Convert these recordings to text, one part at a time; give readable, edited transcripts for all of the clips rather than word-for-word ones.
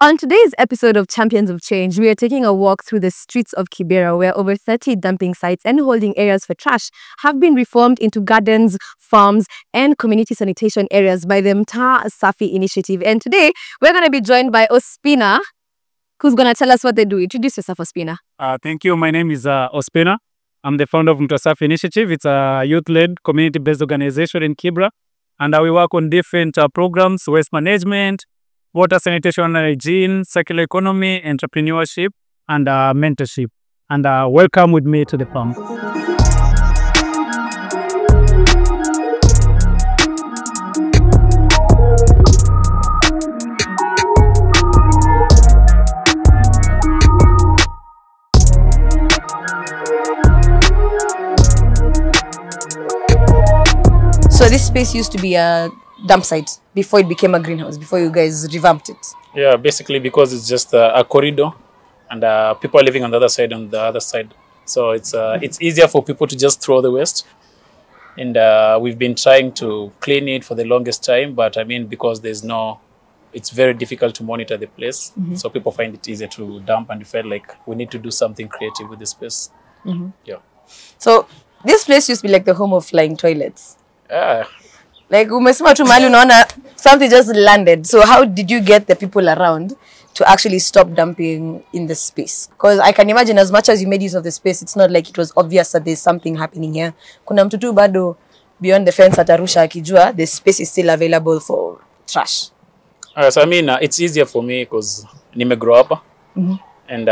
On today's episode of Champions of Change, we are taking a walk through the streets of Kibera, where over 30 dumping sites and holding areas for trash have been reformed into gardens, farms, and community sanitation areas by the Mtaa Safi Initiative. And today, we're going to be joined by Ospina, who's going to tell us what they do. Introduce yourself, Ospina. Thank you. My name is Ospina. I'm the founder of Mtaa Safi Initiative. It's a youth-led, community-based organization in Kibera. And we work on different programs: waste management, water sanitation and hygiene, circular economy, entrepreneurship, and mentorship. And welcome with me to the farm. So this space used to be a dump site before it became a greenhouse, before you guys revamped it? Yeah, basically because it's just a corridor and people are living on the other side. So it's easier for people to just throw the waste. And we've been trying to clean it for the longest time, but I mean, because it's very difficult to monitor the place. Mm-hmm. So people find it easier to dump, and we felt like we need to do something creative with this space. Mm-hmm. Yeah. So this place used to be like the home of flying toilets. Yeah. Like umesema tu mahali unaona something just landed. So how did you get the people around to actually stop dumping in the space? Because I can imagine, as much as you made use of the space, it's not like it was obvious that there's something happening here. Kuna mtu tu bado beyond the fence atarusha akijua the space is still available for trash. So I mean, it's easier for me because nimegrow up. Mm-hmm. And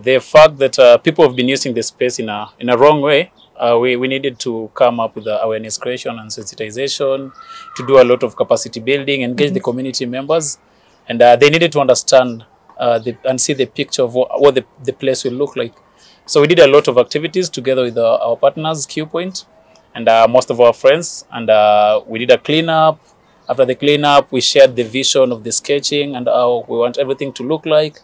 the fact that people have been using the space in a wrong way, we needed to come up with awareness creation and sensitization, to do a lot of capacity building, engage the community members, and they needed to understand and see the picture of what the place will look like. So we did a lot of activities together with our partners, Q Point, and most of our friends, and we did a cleanup. After the cleanup, we shared the vision of the sketching and how we want everything to look like.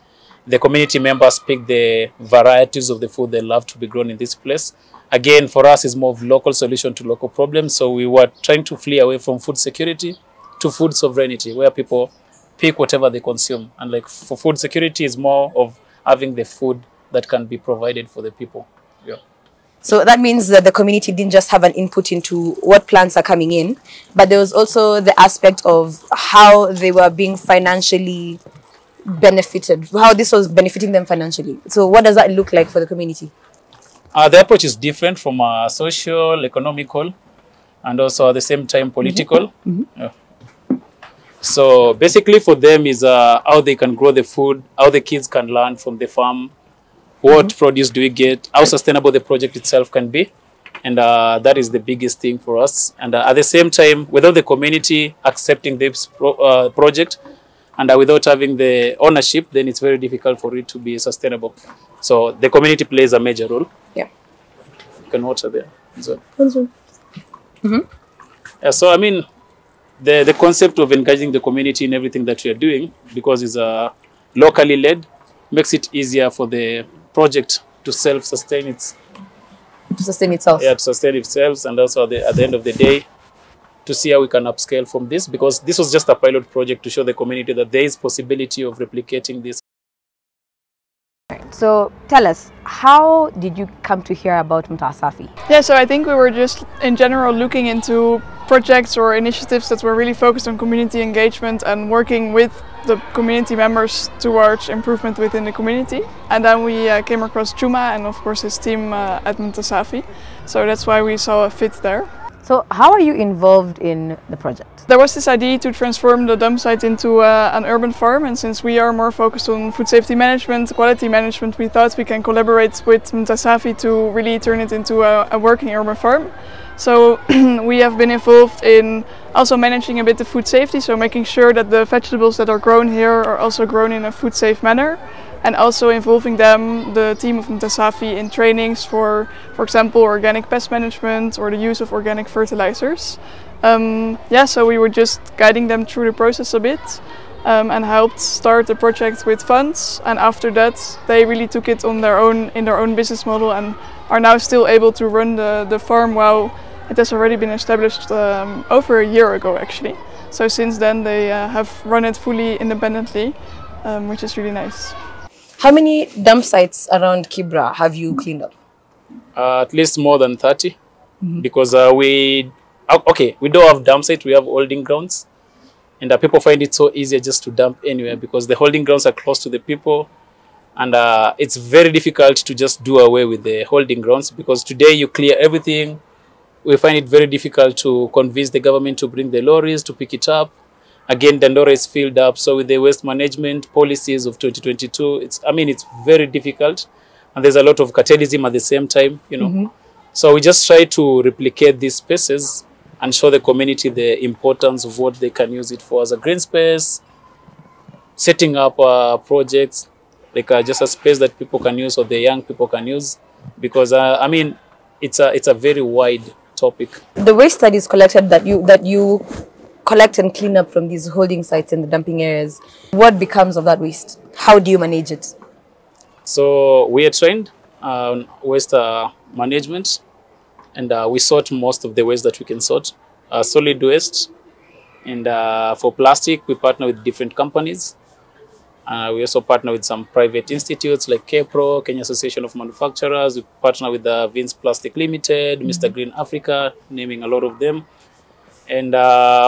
The community members picked the varieties of the food they love to be grown in this place. Again, for us, it's more of local solution to local problems. So we were trying to flee away from food security to food sovereignty, where people pick whatever they consume. And like for food security is more of having the food that can be provided for the people. Yeah. So that means that the community didn't just have an input into what plants are coming in, but there was also the aspect of how they were being financially benefited, how this was benefiting them financially. So what does that look like for the community? The approach is different from social, economical, and also at the same time political. Mm-hmm. Yeah. So basically for them is how they can grow the food, how the kids can learn from the farm, what produce do we get, how sustainable the project itself can be. And that is the biggest thing for us. And at the same time, without the community accepting this project, and without having the ownership, then it's very difficult for it to be sustainable. So the community plays a major role. Yeah. You can water there. So, mm-hmm. Yeah, so I mean, the concept of engaging the community in everything that we are doing, because it's locally led, makes it easier for the project to self-sustain itself. To sustain itself. Yeah, to sustain itself, and also at the end of the day, to see how we can upscale from this, because this was just a pilot project to show the community that there is possibility of replicating this. So tell us, how did you come to hear about Mtaa Safi? Yeah, so I think we were just in general looking into projects or initiatives that were really focused on community engagement and working with the community members towards improvement within the community. And then we came across Chuma and of course his team at Mtaa Safi. So that's why we saw a fit there. So how are you involved in the project? There was this idea to transform the dump site into an urban farm, and since we are more focused on food safety management, quality management, we thought we can collaborate with Mtaa Safi to really turn it into a working urban farm. So we have been involved in also managing a bit the food safety, so making sure that the vegetables that are grown here are also grown in a food safe manner. And also involving the team of Mtaa Safi, in trainings for example, organic pest management or the use of organic fertilizers. Yeah, so we were just guiding them through the process a bit and helped start the project with funds. And after that, they really took it on in their own business model and are now still able to run the farm while it has already been established over a year ago, actually. So since then, they have run it fully independently. which is really nice. How many dump sites around Kibera have you cleaned up? At least more than 30, because we don't have dump site, we have holding grounds, and people find it so easier just to dump anywhere because the holding grounds are close to the people, and it's very difficult to just do away with the holding grounds because today you clear everything. We find it very difficult to convince the government to bring the lorries to pick it up. Again, Dandora is filled up. So with the waste management policies of 2022, it's very difficult. And there's a lot of cartelism at the same time, you know. So we just try to replicate these spaces and show the community the importance of what they can use it for as a green space, setting up projects, like just a space that people can use or the young people can use. Because, it's a very wide topic. The waste that is collected that you collect and clean up from these holding sites in the dumping areas, what becomes of that waste? How do you manage it? So we are trained on waste management, and we sort most of the waste that we can sort, solid waste. And for plastic, we partner with different companies. We also partner with some private institutes like KPRO, Kenya Association of Manufacturers. We partner with Vince Plastic Limited, Mr. Green Africa, naming a lot of them. And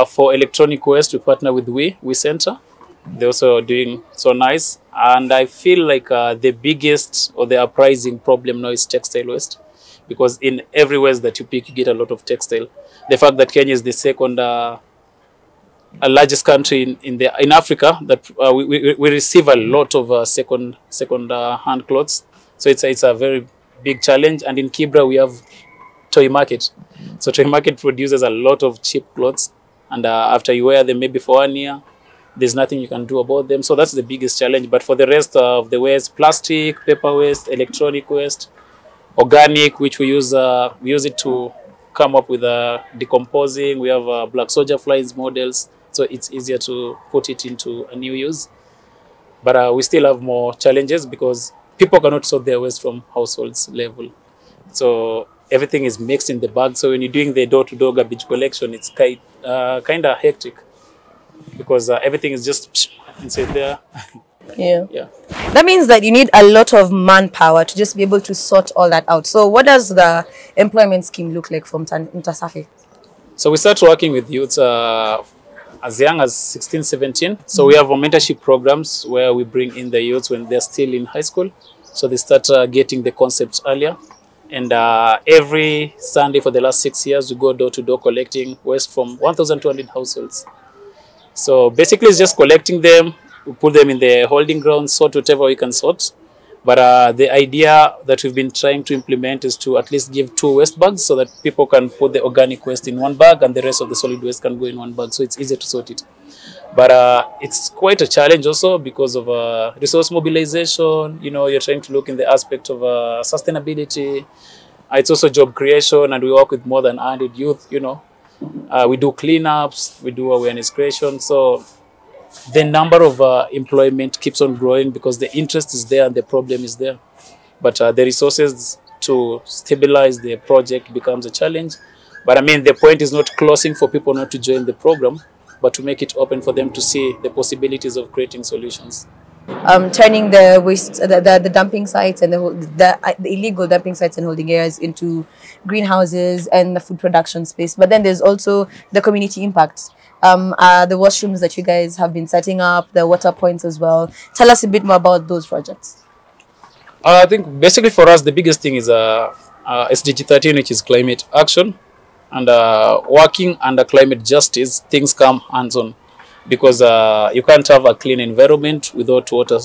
for electronic waste, we partner with We Center. They're also doing so nice. And I feel like the biggest or the uprising problem now is textile waste. Because in every waste that you pick, you get a lot of textile. The fact that Kenya is the second largest country in Africa, that we receive a lot of second hand clothes. So it's a very big challenge. And in Kibera, we have Toy Market. So Toy Market produces a lot of cheap clothes, and after you wear them maybe for 1 year, there's nothing you can do about them. So that's the biggest challenge. But for the rest of the waste, plastic, paper waste, electronic waste, organic, which we use it to come up with decomposing. We have black soldier flies models, so it's easier to put it into a new use. But we still have more challenges because people cannot sort their waste from households level. So everything is mixed in the bag. So when you're doing the door-to-door garbage collection, it's kind of hectic because everything is just inside there. Yeah. That means that you need a lot of manpower to just be able to sort all that out. So what does the employment scheme look like for Mtaa Safi? So we start working with youths as young as 16, 17. So we have mentorship programs where we bring in the youths when they're still in high school. So they start getting the concepts earlier. And every Sunday for the last 6 years, we go door to door collecting waste from 1,200 households. So basically it's just collecting them, we put them in the holding ground, sort whatever we can sort. But the idea that we've been trying to implement is to at least give 2 waste bags so that people can put the organic waste in one bag and the rest of the solid waste can go in one bag. So it's easier to sort it. But it's quite a challenge also because of resource mobilization. You know, you're trying to look in the aspect of sustainability. It's also job creation, and we work with more than 100 youth, you know. We do cleanups, we do awareness creation. So the number of employment keeps on growing because the interest is there and the problem is there. But the resources to stabilize the project becomes a challenge. But I mean, the point is not closing for people not to join the program, but to make it open for them to see the possibilities of creating solutions. Turning the waste, the dumping sites and the illegal dumping sites and holding areas into greenhouses and the food production space. But then there's also the community impacts. The washrooms that you guys have been setting up, the water points as well. Tell us a bit more about those projects. I think basically for us, the biggest thing is SDG 13, which is climate action. And working under climate justice, things come hands-on. Because you can't have a clean environment without water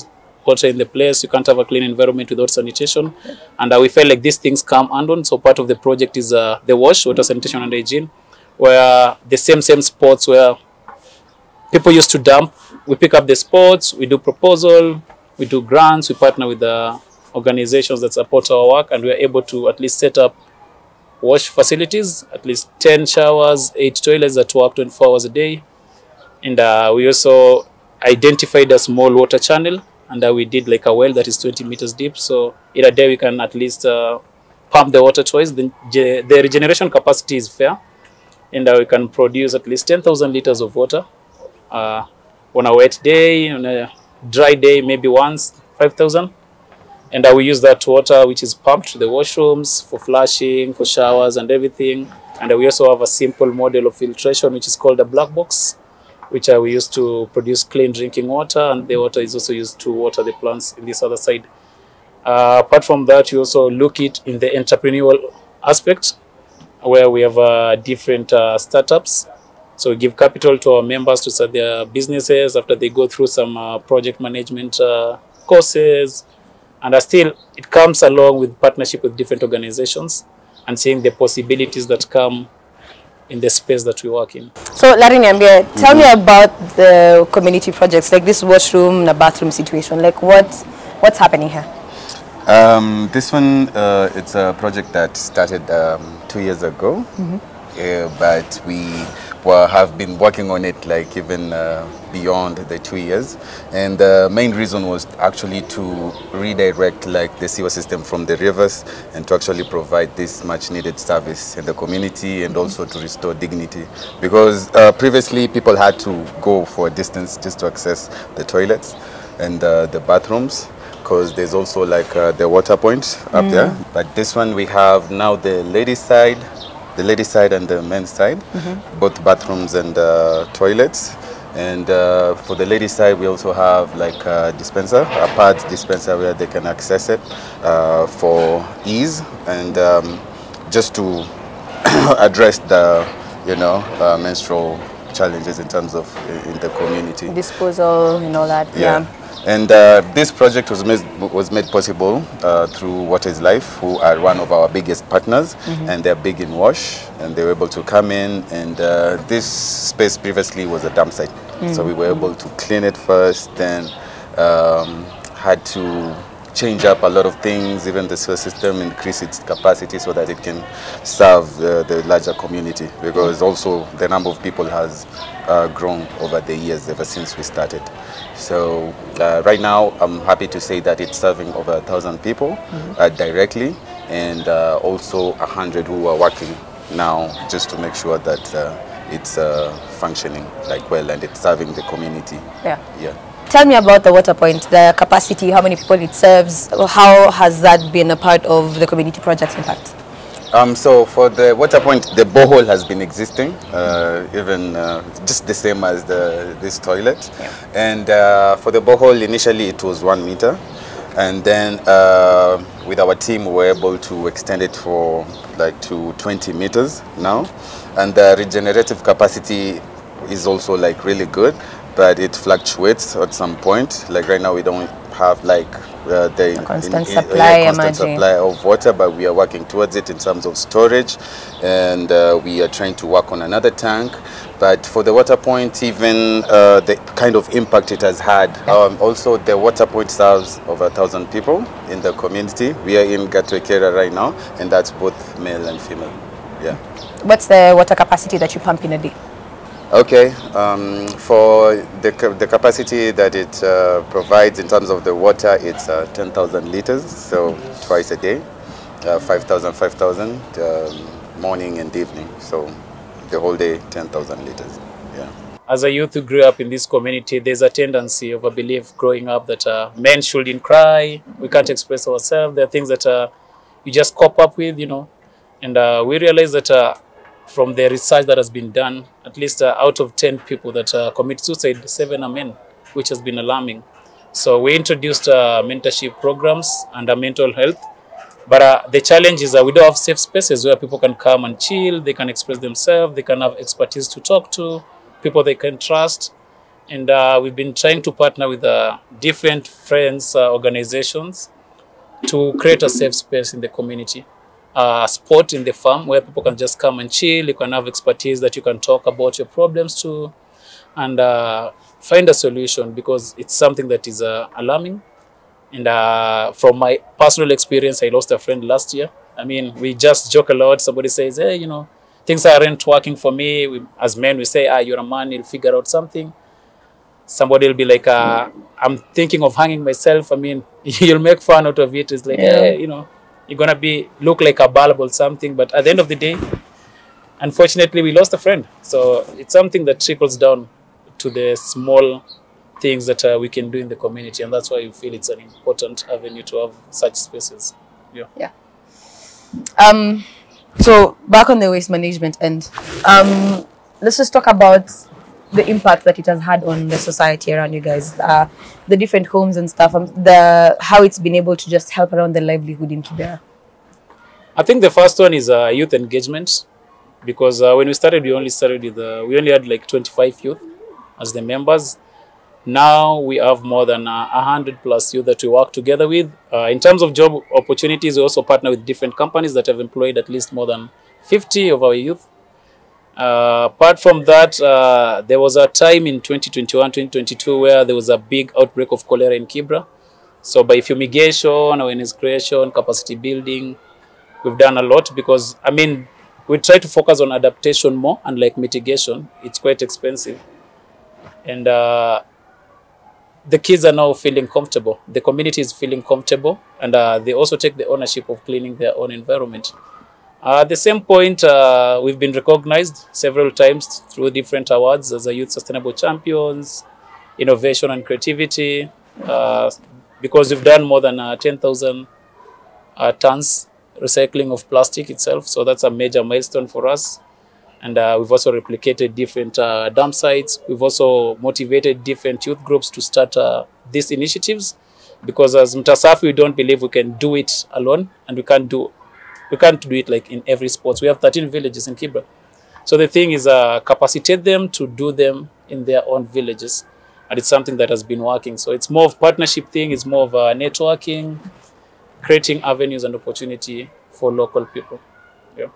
in the place. You can't have a clean environment without sanitation. And we felt like these things come hands-on. So part of the project is the WASH, water, sanitation and hygiene, where the same spots where people used to dump, we pick up the spots, we do proposal, we do grants, we partner with the organizations that support our work, and we're able to at least set up wash facilities, at least 10 showers, 8 toilets that work 24 hours a day. And we also identified a small water channel, and we did like a well that is 20 meters deep. So in a day we can at least pump the water twice. The regeneration capacity is fair, and we can produce at least 10,000 liters of water on a wet day. On a dry day, maybe once, 5,000. And we use that water, which is pumped to the washrooms for flushing, for showers and everything. And we also have a simple model of filtration, which is called a black box, which we use to produce clean drinking water. And the water is also used to water the plants in this other side. Apart from that, we also look it in the entrepreneurial aspect, where we have different startups. So we give capital to our members to start their businesses after they go through some project management courses. And still, it comes along with partnership with different organizations and seeing the possibilities that come in the space that we work in. So, Larry Nyambia, tell me about the community projects, like this washroom and a bathroom situation. Like, what's happening here? This one, it's a project that started 2 years ago, but we have been working on it like even beyond the 2 years. And the main reason was actually to redirect like the sewer system from the rivers and to actually provide this much needed service in the community, and also to restore dignity. Because previously people had to go for a distance just to access the toilets and the bathrooms, because there's also like the water point up there. But this one we have now the ladies side and the men's side, both bathrooms and toilets. And for the ladies side, we also have like a dispenser, a pad dispenser where they can access it for ease, and just to address the menstrual challenges in terms of in the community. Disposal and all that. Yeah. And this project was made possible through What is Life, who are one of our biggest partners, and they're big in wash, and they were able to come in, and this space previously was a dump site. So we were able to clean it first, then had to change up a lot of things, even the sewer system, increase its capacity so that it can serve the larger community, because also the number of people has grown over the years ever since we started. So right now I'm happy to say that it's serving over 1,000 people directly, and also 100 who are working now just to make sure that it's functioning like well, and it's serving the community. Yeah. Tell me about the water point, the capacity, how many people it serves, how has that been a part of the community project's impact? So for the water point, the borehole has been existing, even just the same as this toilet. And for the borehole, initially it was 1 meter. And then with our team, we were able to extend it for like to 20 meters now. And the regenerative capacity is also like really good, but it fluctuates at some point. Like right now, we don't have like the constant supply of water, but we are working towards it in terms of storage, and we are trying to work on another tank. But for the water point, even the kind of impact it has had. Also, the water point serves over 1,000 people in the community. We are in Gatwekera right now, and that's both male and female. Yeah. What's the water capacity that you pump in a day? Okay, for the capacity that it provides in terms of the water, it's 10,000 liters, so twice a day, 5,000, morning and evening, so the whole day 10,000 liters. Yeah. As a youth who grew up in this community, there's a tendency of a belief growing up that men shouldn't cry, we can't express ourselves. There are things that you just cope up with, and we realize that from the research that has been done, at least out of 10 people that commit suicide, 7 are men, which has been alarming. So we introduced mentorship programs under mental health. But the challenge is that we don't have safe spaces where people can come and chill, they can express themselves, they can have expertise to talk to, people they can trust. And we've been trying to partner with different friends, organizations to create a safe space in the community. Spot in the farm where people can just come and chill, you can have expertise that you can talk about your problems to, and find a solution, because it's something that is alarming. And from my personal experience, I lost a friend last year. I mean, we just joke a lot. Somebody says, hey, things aren't working for me. As men, we say, you're a man, you'll figure out something. Somebody will be like, I'm thinking of hanging myself. I mean, you'll make fun out of it. It's like, hey, you're going to look like a bulb or something. But at the end of the day, unfortunately, we lost a friend. So it's something that trickles down to the small things that we can do in the community, and that's why we feel it's an important avenue to have such spaces. Yeah. So back on the waste management end, let's just talk about the impact that it has had on the society around you guys, the different homes and stuff, how it's been able to just help around the livelihood in Kibera. I think the first one is youth engagement, because when we started, we only had like 25 youth as the members. Now we have more than 100 plus youth that we work together with. In terms of job opportunities, we also partner with different companies that have employed at least more than 50 of our youth. Apart from that, there was a time in 2021, 2022 where there was a big outbreak of cholera in Kibera. So by fumigation, awareness creation, capacity building, we've done a lot, because, I mean, we try to focus on adaptation more, and like mitigation, it's quite expensive. And the kids are now feeling comfortable. The community is feeling comfortable, and they also take the ownership of cleaning their own environment. At the same point, we've been recognized several times through different awards as a Youth Sustainable Champions, Innovation and Creativity, because we've done more than 10,000 tons recycling of plastic itself. So that's a major milestone for us. And we've also replicated different dump sites. We've also motivated different youth groups to start these initiatives, because as Mtaa Safi, we don't believe we can do it alone, and we can't do it like in every sport. We have 13 villages in Kibera. So the thing is capacitate them to do them in their own villages. And it's something that has been working. So it's more of partnership thing. It's more of networking, creating avenues and opportunity for local people. Yeah.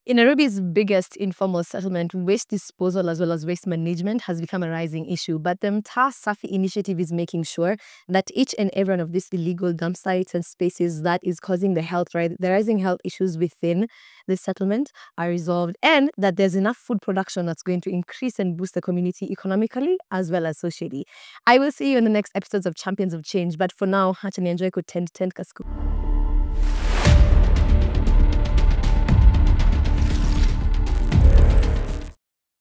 In Nairobi's biggest informal settlement, waste disposal as well as waste management has become a rising issue. But the Mtaa Safi Initiative is making sure that each and every one of these illegal dump sites and spaces that is causing the rising health issues within the settlement are resolved, and that there's enough food production that's going to increase and boost the community economically as well as socially. I will see you in the next episodes of Champions of Change. But for now, Hachani enjoy ko tend kasku.